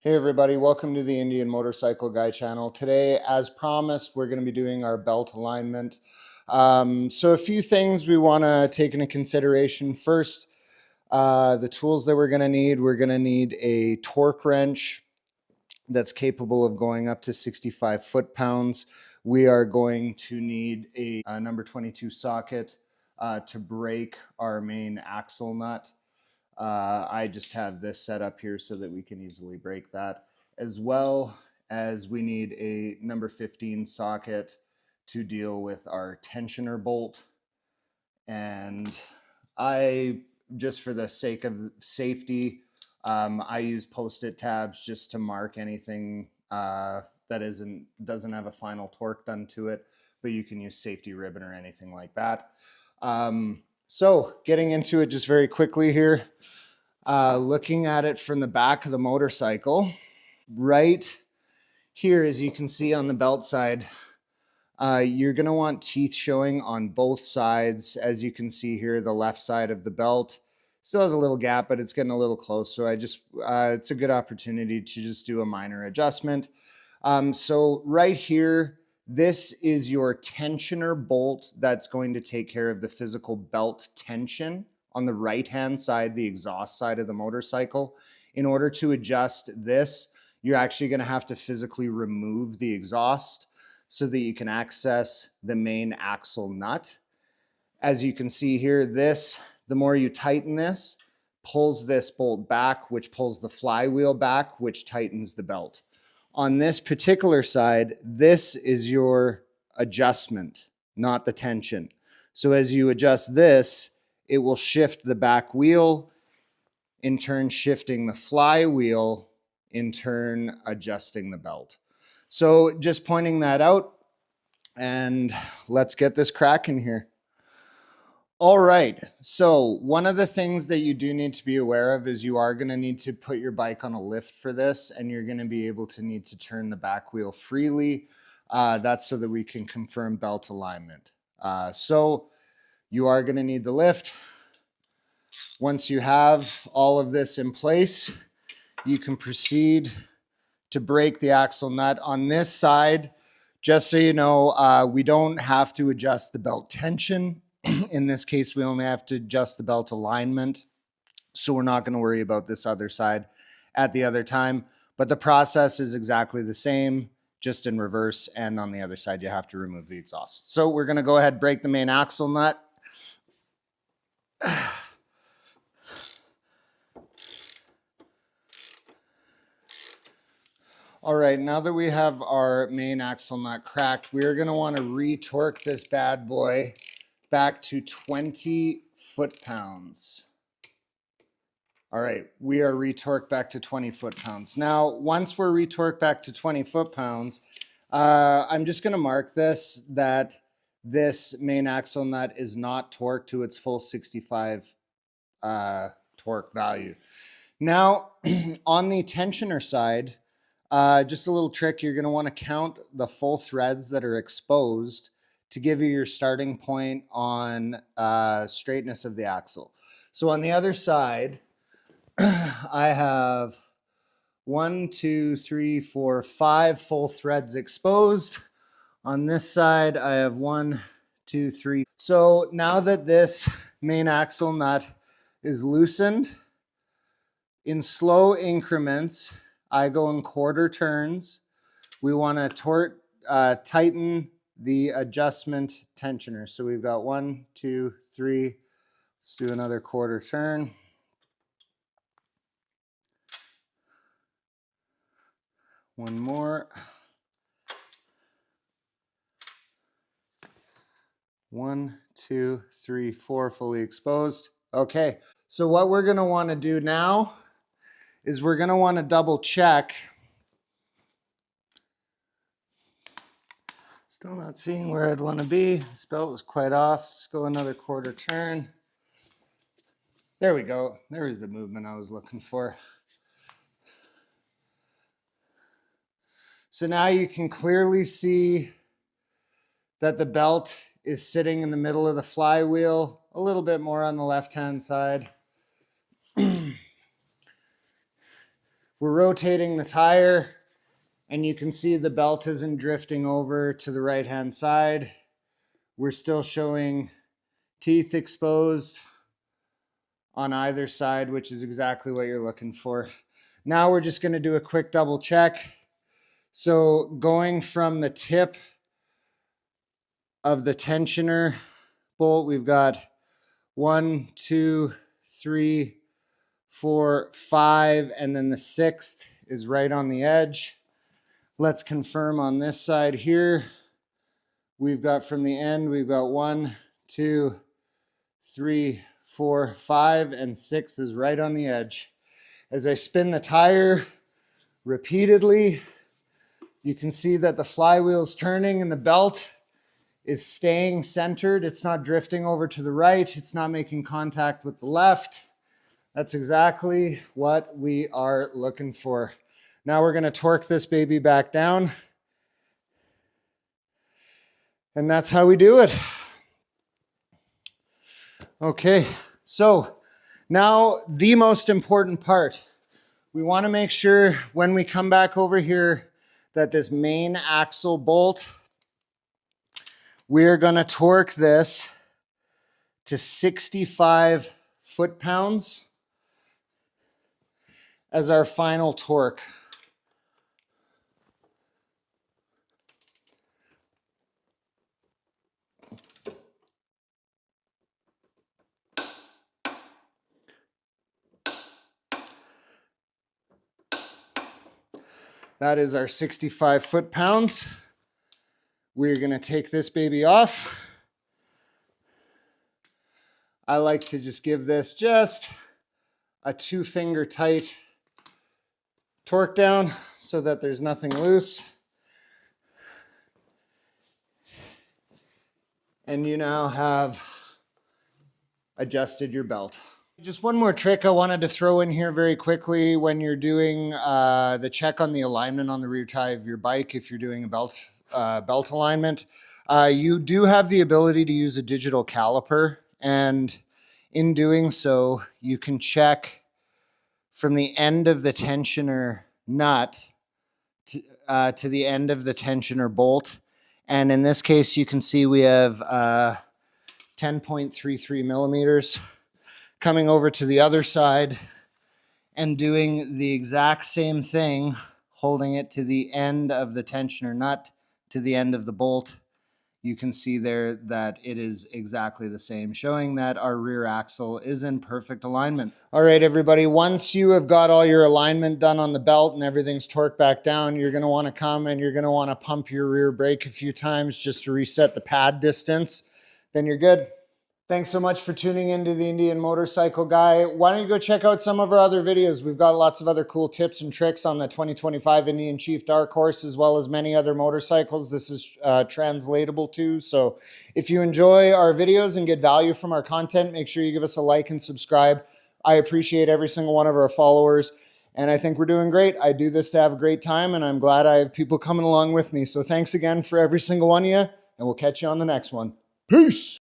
Hey everybody, welcome to the Indian Motorcycle Guy channel. Today, as promised, we're going to be doing our belt alignment. So a few things we want to take into consideration. First, the tools that we're going to need. We're going to need a torque wrench that's capable of going up to 65 foot-pounds. We are going to need a number 22 socket to break our main axle nut. I just have this set up here so that we can easily break that, as well as we need a number 15 socket to deal with our tensioner bolt. And I, just for the sake of safety, I use post-it tabs just to mark anything that doesn't have a final torque done to it, but you can use safety ribbon or anything like that. So getting into it just very quickly here, looking at it from the back of the motorcycle, right here, as you can see on the belt side, you're going to want teeth showing on both sides. As you can see here, the left side of the belt still has a little gap, but it's getting a little close. So it's a good opportunity to just do a minor adjustment. So right here, this is your tensioner bolt that's going to take care of the physical belt tension on the right-hand side, the exhaust side of the motorcycle. In order to adjust this, you're actually going to have to physically remove the exhaust so that you can access the main axle nut. As you can see here, the more you tighten this, pulls this bolt back, which pulls the flywheel back, which tightens the belt. On this particular side, this is your adjustment, not the tension. So as you adjust this, it will shift the back wheel, in turn shifting the flywheel, in turn adjusting the belt. So just pointing that out, and let's get this cracking here. All right, so one of the things that you do need to be aware of is you are going to need to put your bike on a lift for this, and you're going to be able to need to turn the back wheel freely. That's so that we can confirm belt alignment. So you are going to need the lift. Once you have all of this in place, you can proceed to break the axle nut. On this side, just so you know, we don't have to adjust the belt tension. In this case, we only have to adjust the belt alignment. So we're not going to worry about this other side at the other time. But the process is exactly the same, just in reverse. And on the other side, you have to remove the exhaust. So we're going to go ahead and break the main axle nut. All right, now that we have our main axle nut cracked, we're going to want to re-torque this bad boy back to 20 foot-pounds. All right, we are re-torqued back to 20 foot-pounds. Now, once we're re-torqued back to 20 foot-pounds, I'm just going to mark this that this main axle nut is not torqued to its full 65 torque value. Now, on the tensioner side, just a little trick, you're going to want to count the full threads that are exposed to give you your starting point on straightness of the axle. So on the other side, I have 1, 2, 3, 4, 5 full threads exposed. On this side, I have 1, 2, 3. So now that this main axle nut is loosened, in slow increments, I go in quarter turns. We want to tighten the adjustment tensioner. So we've got 1, 2, 3. Let's do another quarter turn. One more. 1, 2, 3, 4, fully exposed. Okay, so what we're going to want to do now is we're going to want to double check. Still not seeing where I'd want to be. This belt was quite off. Let's go another quarter turn. There we go. There is the movement I was looking for. So now you can clearly see that the belt is sitting in the middle of the flywheel, a little bit more on the left-hand side. We're rotating the tire, and you can see the belt isn't drifting over to the right-hand side. We're still showing teeth exposed on either side, which is exactly what you're looking for. Now we're just going to do a quick double check. So going from the tip of the tensioner bolt, we've got 1, 2, 3, 4, 5, and then the 6th is right on the edge. Let's confirm on this side here. We've got from the end, we've got 1, 2, 3, 4, 5, and 6 is right on the edge. As I spin the tire repeatedly, you can see that the flywheel's turning and the belt is staying centered. It's not drifting over to the right. It's not making contact with the left. That's exactly what we are looking for. Now we're going to torque this baby back down. And that's how we do it. Okay, so now the most important part. We want to make sure when we come back over here that this main axle bolt, we're going to torque this to 65 foot-pounds as our final torque. That is our 65 foot-pounds. We're going to take this baby off. I like to just give this just a 2-finger tight torque down so that there's nothing loose. And you now have adjusted your belt. Just one more trick I wanted to throw in here very quickly when you're doing the check on the alignment on the rear tire of your bike. If you're doing a belt alignment, you do have the ability to use a digital caliper, and in doing so, you can check from the end of the tensioner nut to the end of the tensioner bolt. And in this case, you can see we have 10.33 millimeters. Coming over to the other side and doing the exact same thing, holding it to the end of the tensioner nut to the end of the bolt. You can see there that it is exactly the same, showing that our rear axle is in perfect alignment. All right, everybody, once you have got all your alignment done on the belt and everything's torqued back down, you're going to want to come and you're going to want to pump your rear brake a few times just to reset the pad distance. Then you're good. Thanks so much for tuning into the Indian Motorcycle Guy. Why don't you go check out some of our other videos? We've got lots of other cool tips and tricks on the 2025 Indian ChiefDarkhorse, as well as many other motorcycles this is translatable to. So if you enjoy our videos and get value from our content, make sure you give us a like and subscribe. I appreciate every single one of our followers, and I think we're doing great. I do this to have a great time, and I'm glad I have people coming along with me. So thanks again for every single one of you, and we'll catch you on the next one. Peace!